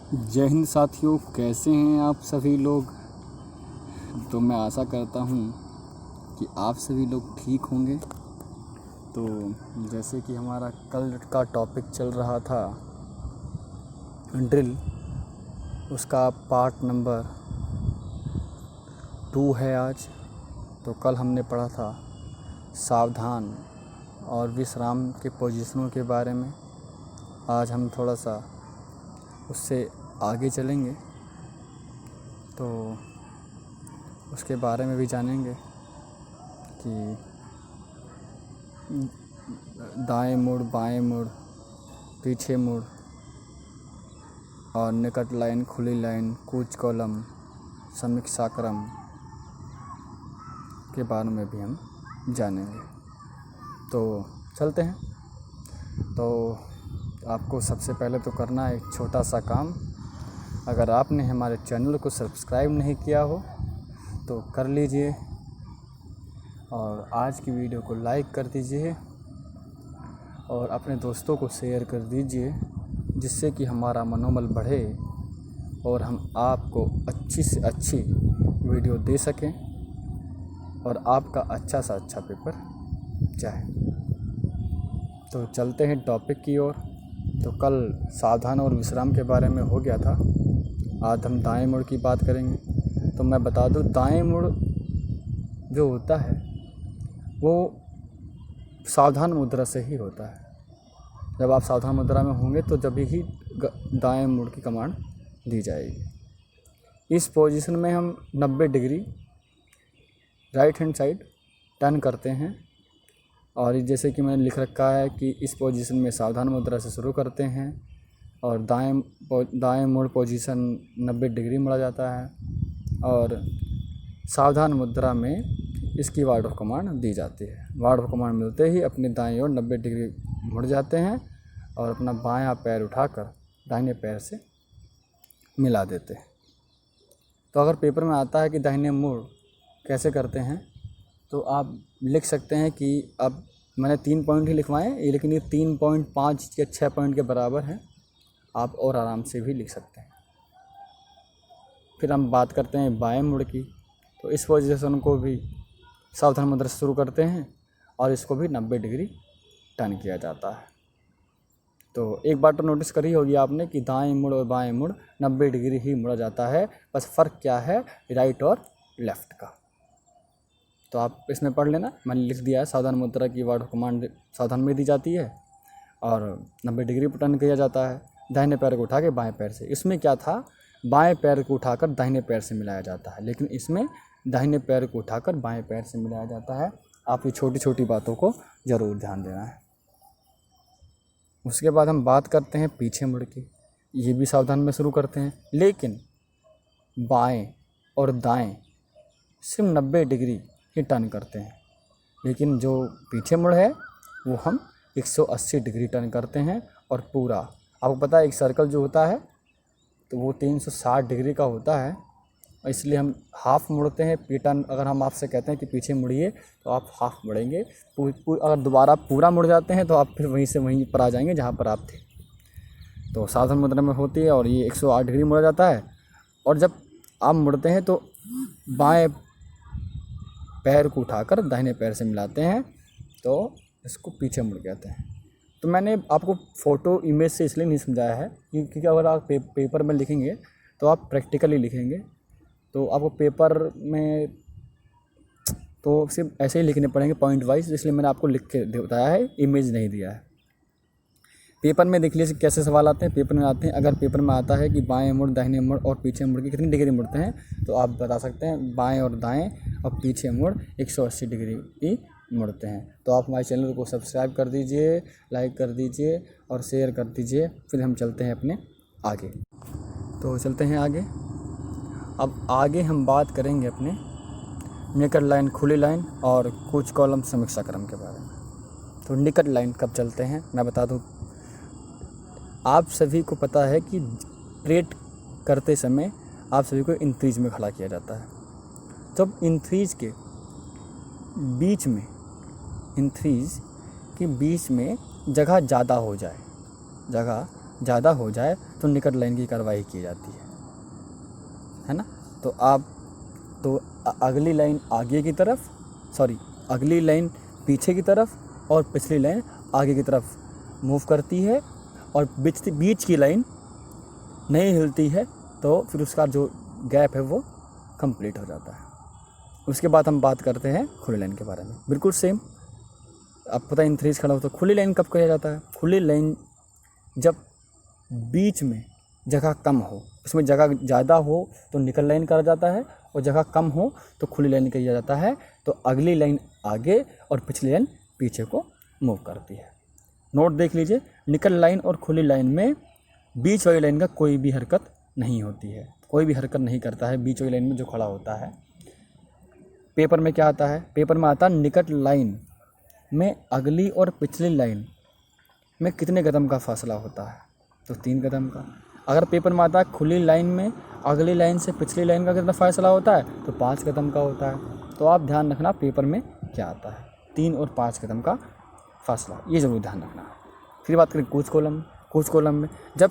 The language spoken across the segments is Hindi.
जय हिंद साथियों, कैसे हैं आप सभी लोग। तो मैं आशा करता हूँ कि आप सभी लोग ठीक होंगे। तो जैसे कि हमारा कल का टॉपिक चल रहा था ड्रिल, उसका पार्ट नंबर 2 है आज। तो कल हमने पढ़ा था सावधान और विश्राम के पोजीशनों के बारे में। आज हम थोड़ा सा उससे आगे चलेंगे तो उसके बारे में भी जानेंगे कि दाएं मुड़, बाएं मुड़, पीछे मुड़ और निकट लाइन, खुली लाइन, कूच कॉलम, समीक्षा क्रम के बारे में भी हम जानेंगे। तो चलते हैं। तो आपको सबसे पहले तो करना है एक छोटा सा काम। अगर आपने हमारे चैनल को सब्सक्राइब नहीं किया हो तो कर लीजिए और आज की वीडियो को लाइक कर दीजिए और अपने दोस्तों को शेयर कर दीजिए, जिससे कि हमारा मनोबल बढ़े और हम आपको अच्छी से अच्छी वीडियो दे सकें और आपका अच्छा सा अच्छा पेपर जाए। तो चलते हैं टॉपिक की ओर। तो कल सावधान और विश्राम के बारे में हो गया था। आज हम दाएं मुड़ की बात करेंगे। तो मैं बता दूं, दाएं मुड़ जो होता है वो सावधान मुद्रा से ही होता है। जब आप सावधान मुद्रा में होंगे तो जब ही दाएं मुड़ की कमांड दी जाएगी। इस पोजीशन में हम 90 degree right hand side turn करते हैं और जैसे कि मैंने लिख रखा है कि इस पोजीशन में सावधान मुद्रा से शुरू करते हैं और दाएं मुड़ पोजीशन 90 डिग्री मुड़ा जाता है और सावधान मुद्रा में इसकी वर्ड ऑफ कमांड दी जाती है। वर्ड ऑफ कमांड मिलते ही अपनी दाएं ओर 90 डिग्री मुड़ जाते हैं और अपना बायां पैर उठाकर दाहिने पैर से मिला देते हैं। तो अगर पेपर में आता है कि दाहिने मुड़ कैसे करते हैं तो आप लिख सकते हैं कि अब मैंने 3 पॉइंट ही लिखवाए हैं, लेकिन ये 3.5 या 6 पॉइंट के बराबर है। आप और आराम से भी लिख सकते हैं। फिर हम बात करते हैं बाएं मुड़ की। तो इस पोजीशन को भी सावधान मुद्रा से शुरू करते हैं और इसको भी 90 डिग्री टर्न किया जाता है। तो एक बात तो नोटिस करी होगी आपने कि दाएं मुड़ और बाएं मुड़ 90 डिग्री ही मुड़ा जाता है। बस फ़र्क क्या है, राइट और लेफ़्ट का। तो आप इसमें पढ़ लेना, मैंने लिख दिया है। सावधान मुद्रा की वर्ड कमांड सावधान में दी जाती है और 90 डिग्री पर टर्न किया जाता है दाहिने पैर को उठा के बाएं पैर से। इसमें क्या था, बाएं पैर को उठाकर दाहिने पैर से मिलाया जाता है, लेकिन इसमें दाहिने पैर को उठाकर बाएं पैर से मिलाया जाता है। आप ये छोटी छोटी बातों को ज़रूर ध्यान देना है। उसके बाद हम बात करते हैं पीछे मुड़ की। ये भी सावधान में शुरू करते हैं, लेकिन बाएं और दाएं सिर्फ 90 डिग्री ही टर्न करते हैं। लेकिन जो पीछे मुड़ है वो हम 180 डिग्री टर्न करते हैं और पूरा। आपको पता है एक सर्कल जो होता है तो वो 360 डिग्री का होता है, इसलिए हम हाफ़ मुड़ते हैं। टर्न अगर हम आपसे कहते हैं कि पीछे मुड़िए तो आप हाफ़ मुड़ेंगे। अगर दोबारा पूरा मुड़ जाते हैं तो आप फिर वहीं से वहीं पर आ जाएंगे जहाँ पर आप थे। तो सावधान मुद्रा में होती है और ये 108 डिग्री मुड़ा जाता है। और जब आप मुड़ते हैं तो बाएं पैर को उठाकर दाहिने पैर से मिलाते हैं, तो इसको पीछे मुड़ कहते हैं। तो मैंने आपको फ़ोटो इमेज से इसलिए नहीं समझाया है क्योंकि अगर आप पेपर में लिखेंगे तो आप प्रैक्टिकली लिखेंगे तो आपको पेपर में तो सिर्फ ऐसे ही लिखने पड़ेंगे पॉइंट वाइज, इसलिए मैंने आपको लिख के बताया है, इमेज नहीं दिया है। पेपर में देख लीजिए कैसे सवाल आते हैं। पेपर में आते हैं, अगर पेपर में आता है कि बाएं मुड़, दाहिने मुड़ और पीछे मुड़ के कितनी डिग्री मुड़ते हैं तो आप बता सकते हैं बाएं और दाएं और पीछे मुड़ 180 डिग्री ही मुड़ते हैं। तो आप हमारे चैनल को सब्सक्राइब कर दीजिए, लाइक कर दीजिए और शेयर कर दीजिए। फिर हम चलते हैं अपने आगे। तो चलते हैं आगे। अब आगे हम बात करेंगे अपने निकट लाइन, खुली लाइन और कूच कॉलम समीक्षा क्रम के बारे में। तो निकट लाइन कब चलते हैं मैं बता दूं। आप सभी को पता है कि परेड करते समय आप सभी को इंक्रीज में खड़ा किया जाता है। जब इंक्रीज के बीच में जगह ज़्यादा हो जाए, जगह ज़्यादा हो जाए तो निकट लाइन की कार्रवाई की जाती है ना। तो अगली लाइन आगे की तरफ, अगली लाइन पीछे की तरफ और पिछली लाइन आगे की तरफ मूव करती है, और बीच की लाइन नहीं हिलती है, तो फिर उसका जो गैप है वो कंप्लीट हो जाता है। उसके बाद हम बात करते हैं खुली लाइन के बारे में। बिल्कुल सेम, अब पता इन थ्रीज खड़ा हो तो खुली लाइन कब कहा जाता है? खुली लाइन जब बीच में जगह कम हो, उसमें जगह ज़्यादा हो तो निकल लाइन कहा जाता है, और जगह कम हो तो खुली लाइन कहा जाता है। तो अगली लाइन आगे और पिछली लाइन पीछे को मूव करती है। नोट देख लीजिए, निकल लाइन और खुली लाइन में बीच वाली लाइन का कोई भी हरकत नहीं होती है, कोई भी हरकत नहीं करता है बीच वाली लाइन में जो खड़ा होता है। पेपर में क्या आता है? पेपर में आता है निकट लाइन में अगली और पिछली लाइन में कितने कदम का फासला होता है? तो 3 कदम का। अगर पेपर में आता है खुली लाइन में अगली लाइन से पिछली लाइन का कितना फासला होता है? तो 5 कदम का होता है। तो आप ध्यान रखना पेपर में क्या आता है, 3 और 5 कदम का फासला, ये ज़रूर ध्यान रखना है। फिर बात करें कूच कॉलम। कूच कॉलम में जब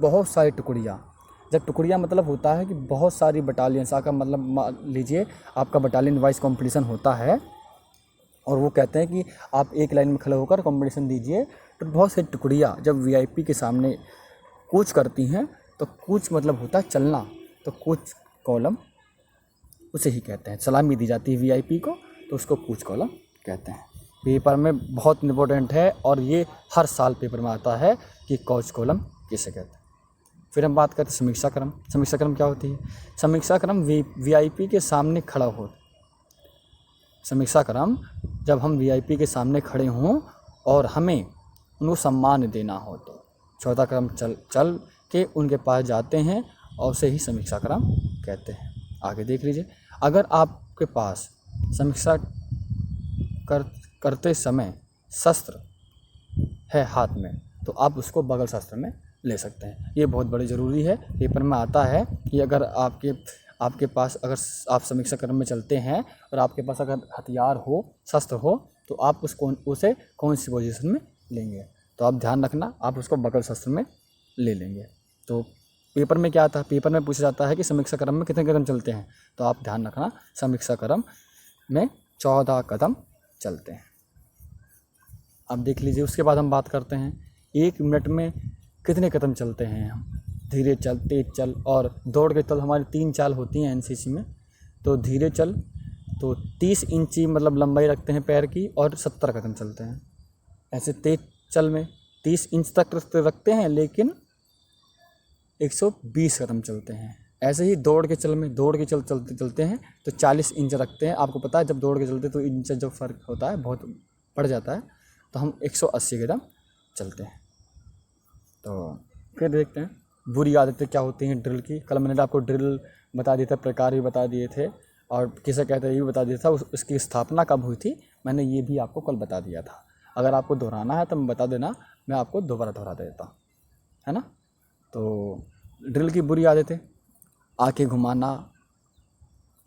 बहुत सारी टुकड़ियाँ मतलब होता है कि बहुत सारी बटालियंस का, मतलब मान लीजिए आपका बटालियन वाइज कॉम्पिटिशन होता है, और वो कहते हैं कि आप एक लाइन में खड़े होकर कंपटीशन दीजिए। तो बहुत सारी टुकड़ियाँ जब वीआईपी के सामने कूच करती हैं, तो कूच मतलब होता है चलना, तो कूच कॉलम उसे ही कहते हैं। सलामी दी जाती है वीआईपी को, तो उसको कूच कॉलम कहते हैं। पेपर में बहुत इम्पोर्टेंट है, और ये हर साल पेपर में आता है कि कूच कॉलम किसे कहते हैं। फिर हम बात करते हैं समीक्षा क्रम। समीक्षा क्रम क्या होती है? समीक्षा क्रम वीआईपी के सामने खड़ा हो। समीक्षा क्रम जब हम वीआईपी के सामने खड़े हों और हमें उनको सम्मान देना हो, तो चौथा क्रम चल के उनके पास जाते हैं, और उसे ही समीक्षा क्रम कहते हैं। आगे देख लीजिए, अगर आपके पास समीक्षा करते समय शस्त्र है हाथ में, तो आप उसको बगल शस्त्र में ले सकते हैं। ये बहुत बड़ी ज़रूरी है। पेपर में आता है कि अगर आपके पास अगर आप समीक्षा क्रम में चलते हैं और आपके पास अगर हथियार हो, शस्त्र हो, तो आप उसे कौन सी पोजीशन में लेंगे? तो आप ध्यान रखना, आप उसको बगल शस्त्र में ले लेंगे। तो पेपर में क्या आता है? पेपर में पूछा जाता है कि समीक्षा क्रम में कितने कदम चलते हैं, तो आप ध्यान रखना समीक्षा क्रम में 14 कदम चलते हैं। अब देख लीजिए, उसके बाद हम बात करते हैं 1 मिनट में कितने कदम चलते हैं हम। धीरे चल, तेज चल और दौड़ के चल, हमारी 3 चाल होती हैं एनसीसी में। तो धीरे चल तो 30 इंची मतलब लंबाई रखते हैं पैर की, और 70 कदम चलते हैं। ऐसे तेज चल में 30 इंच तक रखते हैं, लेकिन 120 कदम चलते हैं। ऐसे ही दौड़ के चलते हैं तो 40 इंच रखते हैं। आपको पता है जब दौड़ के चलते तो इंच जो फ़र्क होता है बहुत बढ़ जाता है, तो हम 180 कदम चलते हैं। तो फिर देखते हैं बुरी आदतें क्या होती हैं ड्रिल की। कल मैंने आपको ड्रिल बता दिया था, प्रकार भी बता दिए थे, और किसे कहते हैं ये भी बता दिया था। उसकी स्थापना कब हुई थी मैंने ये भी आपको कल बता दिया था। अगर आपको दोहराना है तो मैं बता देना, मैं आपको दोबारा दोहरा देता हूँ, है ना। तो ड्रिल की बुरी आदतें: आंखें घुमाना,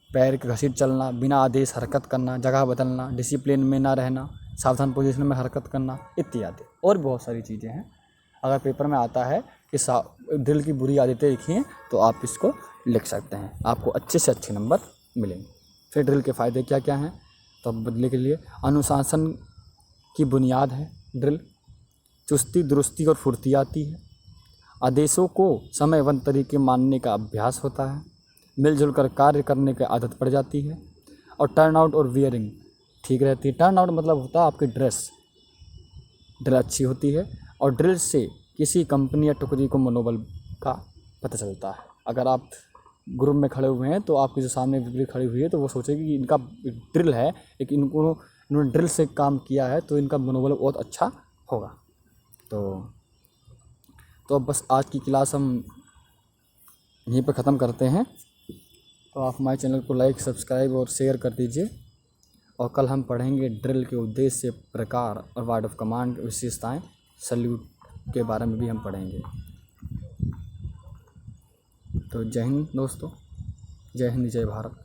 पैर के घसीट चलना, बिना आदेश हरकत करना, जगह बदलना, डिसिप्लिन में ना रहना, सावधान पोजीशन में हरकत करना इत्यादि। और बहुत सारी चीज़ें हैं। अगर पेपर में आता है कि ड्रिल की बुरी आदतें लिखिए, तो आप इसको लिख सकते हैं, आपको अच्छे से अच्छे नंबर मिलेंगे। फिर ड्रिल के फ़ायदे क्या क्या हैं, तो बदले के लिए अनुशासन की बुनियाद है ड्रिल। चुस्ती, दुरुस्ती और फुर्ती आती है। आदेशों को समयबद्ध तरीके मानने का अभ्यास होता है। मिलजुल कर कार्य करने की आदत पड़ जाती है। और टर्न आउट और वियरिंग ठीक रहती है। टर्न आउट मतलब होता है आपकी ड्रिल अच्छी होती है, और ड्रिल से किसी कंपनी या टुकड़ी को मनोबल का पता चलता है। अगर आप ग्रुप में खड़े हुए हैं तो आपकी जो सामने टुकड़ी खड़ी हुई है तो वो सोचेगी कि इनका ड्रिल है, लेकिन इन्होंने ड्रिल से काम किया है, तो इनका मनोबल बहुत अच्छा होगा। तो अब बस आज की क्लास हम यहीं पर ख़त्म करते हैं। तो आप हमारे चैनल को लाइक, सब्सक्राइब और शेयर कर दीजिए। और कल हम पढ़ेंगे ड्रिल के उद्देश्य, प्रकार और वर्ड ऑफ कमांड विशेषताएं, सल्यूट के बारे में भी हम पढ़ेंगे। तो जय हिंद दोस्तों, जय हिंद, जय भारत।